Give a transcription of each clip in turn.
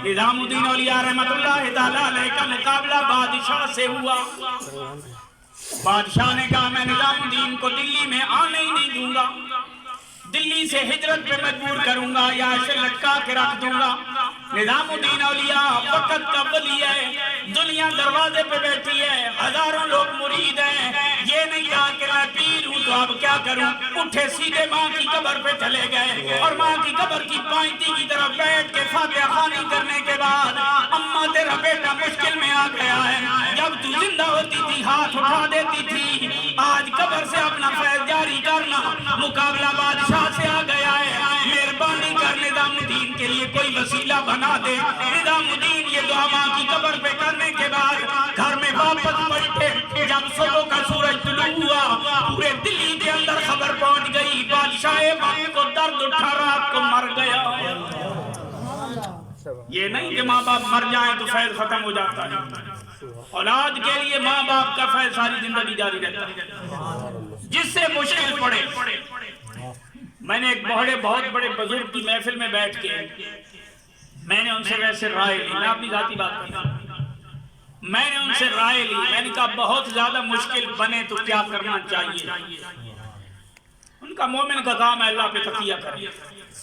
نظام الدین اولیاء رحمت اللہ تعالیٰ علیہ کا مقابلہ بادشاہ سے ہوا. بادشاہ نے کہا میں نظام الدین کو دلی میں آنے ہی نہیں دوں گا، دلی سے ہجرت پہ مجبور کروں گا یا اسے لٹکا کے رکھ دوں گا. نظام الدین اولیاء وقت کا ولی ہے، دنیا دروازے پہ بیٹھی ہے، ہزاروں لوگ مرید ہیں. یہ نہیں کہا کہ میں پیر ہوں تو اب کیا کروں، اٹھے سیدھے ماں کی قبر پہ چلے گئے اور ماں کی قبر کی پائنتی کی طرف بیٹھ کے فاتحہ خوانی کرنے کے بعد اماں تیرا بیٹا مشکل میں آ گیا ہے، جب تو زندہ ہوتی تھی ہاتھ اٹھا دیتی تھی، آج قبر سے اپنا فیض جاری کرنا، مقابلہ بادشاہ سے آ گیا ہے، مہربانی کر نظام الدین کے لیے کوئی وسیلہ بنا دے. نظام الدین یہ دعا ماں کی قبر پہ کرنے کے بعد گھر میں واپس پلٹے. جب صبح کا سورج طلوع ہوا پورے دلی کے اندر خبر پہنچ گئی، بادشاہ وقت کو درد اٹھا رات کو مر گیا. یہ نہیں کہ ماں باپ مر جائیں تو فیض ختم ہو جاتا ہے، اولاد کے لیے ماں باپ کا فیض ساری زندگی جاری رہتا ہے. جس سے مشکل پڑے. میں نے ایک بہت بڑے بزرگ کی محفل میں بیٹھ کے میں نے ان سے ویسے رائے لی، میں اپنی ذاتی بات کرتا ہوں، میں نے ان سے رائے لی. میں نے کہا بہت زیادہ مشکل بنے تو کیا کرنا چاہیے. ان کا مومن کا کام ہے اللہ پہ تقیہ کرے،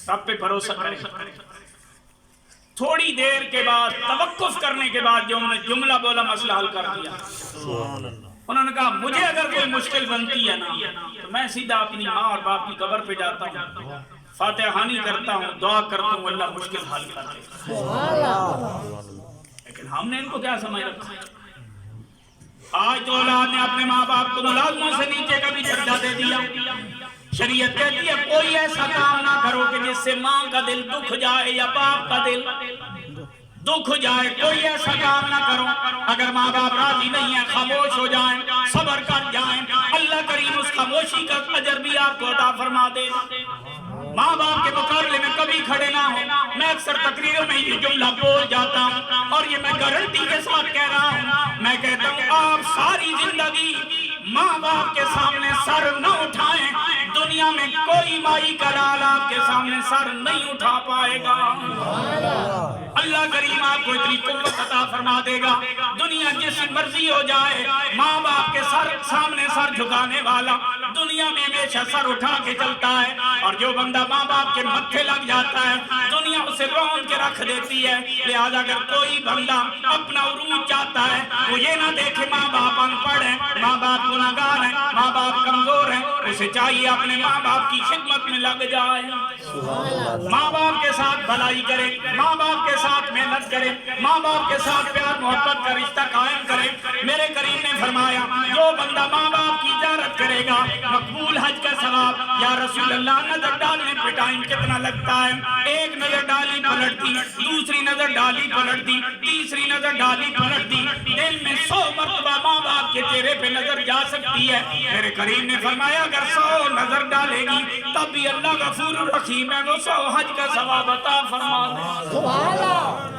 رب پہ بھروسہ کرے. تھوڑی دیر کے بعد توقف کرنے کے بعد جو انہوں نے جملہ بولا مسئلہ حل کر دیا. انہوں نے کہا مجھے اگر کوئی مشکل بنتی ہے نا تو میں سیدھا اپنی ماں اور باپ کی قبر پہ جاتا ہوں، فاتحہ خوانی کرتا ہوں، دعا کرتا ہوں، اللہ مشکل حل کر دے. لیکن ہم نے ان کو کیا سمجھ رکھا ہے؟ آج تو اولاد نے اپنے ماں باپ کو ملازموں سے نیچے کا بھی درجہ دے دیا. شریعت کہتی ہے کوئی ایسا کام نہ کرو کہ جس سے ماں کا دل دکھ جائے یا باپ کا دل دکھ جائے. کوئی ایسا کام نہ کرو. اگر ماں باپ راضی نہیں ہیں خاموش ہو جائیں، صبر کر جائیں، اللہ کریم اس خاموشی کا اجر بھی آپ کو عطا فرما دے. ماں باپ کے مقابلے میں کبھی کھڑے نہ ہو. میں اکثر تقریروں میں یہ جملہ بول جاتا ہوں اور یہ میں گارنٹی کے ساتھ کہہ رہا ہوں. میں کہتا ہوں آپ ساری زندگی ماں باپ کے سامنے سر نہ اٹھائیں، دنیا میں کوئی مائی کا لال آپ کے سامنے سر نہیں اٹھا پائے گا. اللہ کریم آپ کو اتنی قوت عطا فرما دے گا. دنیا جس مرضی ہو جائے، ماں باپ کے سامنے سر جھکانے والا دنیا میں ہمیشہ سر اٹھا کے چلتا ہے. اور جو بندہ ماں باپ کے متھے لگ جاتا ہے دنیا اسے رون کے رکھ دیتی ہے. لہذا اگر کوئی بندہ اپنا عروج چاہتا ہے وہ یہ نہ دیکھے ماں باپ ان پڑھ ہیں، ماں باپ گناہگار ہیں، ماں باپ کمزور ہیں. اسے چاہیے اپنے ماں باپ کی خدمت میں لگ جائے، ماں باپ کے ساتھ بھلائی کرے، ماں باپ کے ساتھ محنت کرے، ماں باپ کے ساتھ پیار محبت کا رشتہ قائم کرے. میرے کریم نے فرمایا جو بندہ ماں باپ کی زیارت کرے گا مقبول حج کا ثواب. یا رسول اللہ نظر ڈالنے پہ ٹائم کتنا لگتا ہے؟ ایک نظر ڈالی پلٹ دی، دوسری نظر ڈالی پلٹ دی، تیسری نظر ڈالی پلٹ دی. دل میں 100 مرتبہ ماں باپ کے چہرے پہ نظر جا سکتی ہے. میرے کریم نے فرمایا اگر 100 نظر ڈالے گی تب بھی اللہ غفور الرحیم ہے، وہ 100 حج کا ثواب عطا فرما دے.